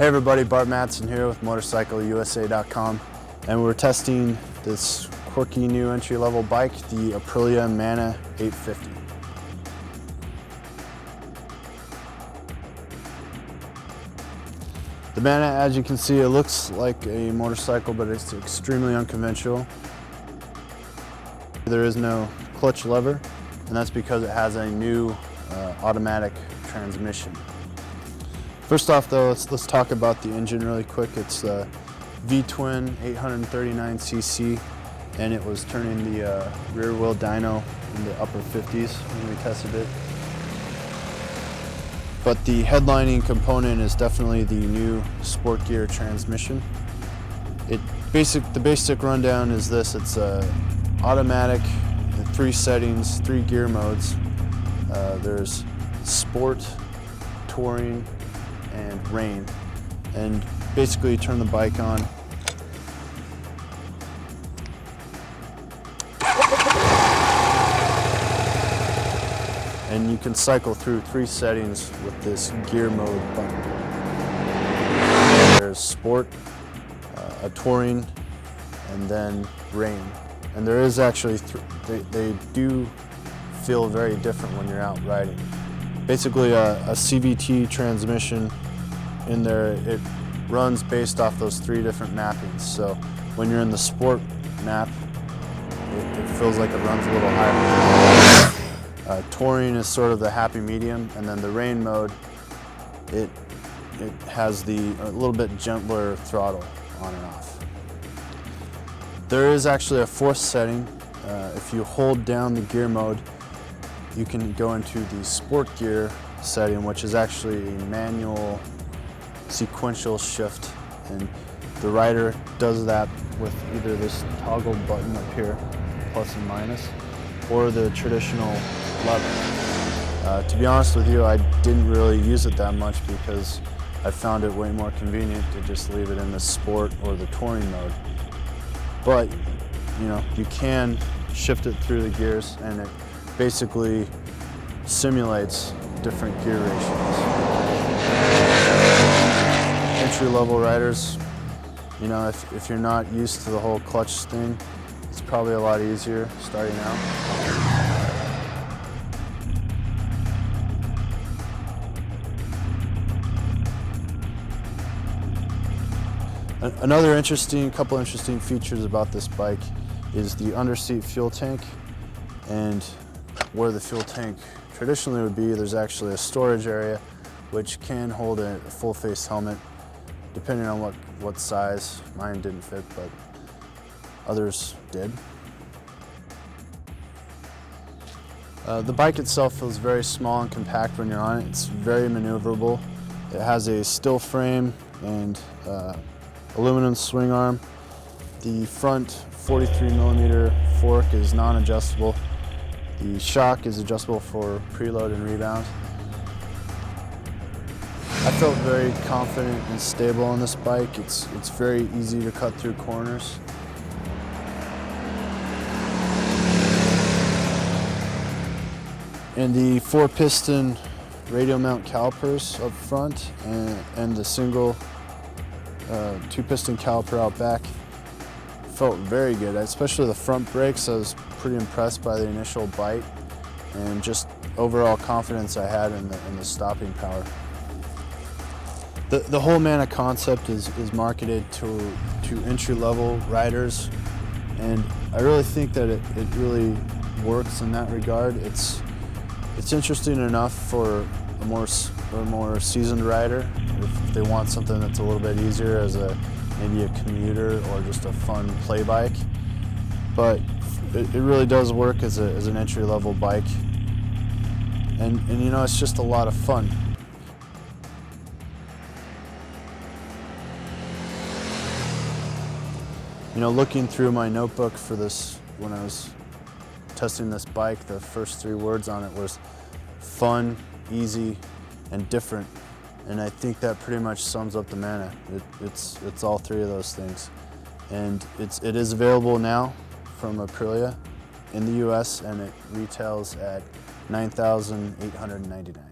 Hey everybody, Bart Matson here with MotorcycleUSA.com, and we're testing this quirky new entry-level bike, the Aprilia Mana 850. The Mana, as you can see, it looks like a motorcycle, but it's extremely unconventional. There is no clutch lever, and that's because it has a new automatic transmission. First off though, let's talk about the engine really quick. It's a V-twin 839cc, and it was turning the rear wheel dyno in the upper 50s when we tested it. But the headlining component is definitely the new sport gear transmission. The basic rundown is this: it's automatic, 3 settings, 3 gear modes. There's sport, touring, and rain. And basically you turn the bike on. And you can cycle through 3 settings with this gear mode button. There's sport, a touring, and then rain. And there is actually, they do feel very different when you're out riding. Basically a CVT transmission in there, it runs based off those 3 different mappings. So when you're in the sport map, it feels like it runs a little higher. Touring is sort of the happy medium, and then the rain mode, it has a little bit gentler throttle on and off. There is actually a 4th setting. If you hold down the gear mode, you can go into the sport gear setting, which is actually a manual sequential shift, and the rider does that with either this toggle button up here, plus and minus, or the traditional lever. To be honest with you, I didn't really use it that much because I found it way more convenient to just leave it in the sport or the touring mode. But you know, you can shift it through the gears, and it basically simulates different gear ratios. Entry-level riders, you know, if you're not used to the whole clutch thing, it's probably a lot easier starting out. Another couple interesting features about this bike is the underseat fuel tank, and where the fuel tank traditionally would be, there's actually a storage area which can hold a full face helmet, depending on what size. Mine didn't fit, but others did. The bike itself feels very small and compact when you're on it. It's very maneuverable. It has a steel frame and aluminum swing arm. The front 43mm fork is non-adjustable. The shock is adjustable for preload and rebound. I felt very confident and stable on this bike. It's very easy to cut through corners. And the 4-piston radial mount calipers up front and the single 2-piston caliper out back felt very good, especially the front brakes. I was pretty impressed by the initial bite and just overall confidence I had in the stopping power. The whole Mana concept is marketed to entry-level riders, and I really think that it really works in that regard. It's interesting enough for a more seasoned rider if they want something that's a little bit easier as maybe a commuter or just a fun play bike. But it really does work as an entry-level bike, and you know, it's just a lot of fun. You know, looking through my notebook for this, when I was testing this bike, the first 3 words on it was fun, easy, and different. And I think that pretty much sums up the Mana. It's all 3 of those things. And it is available now from Aprilia in the US, and it retails at $9,899.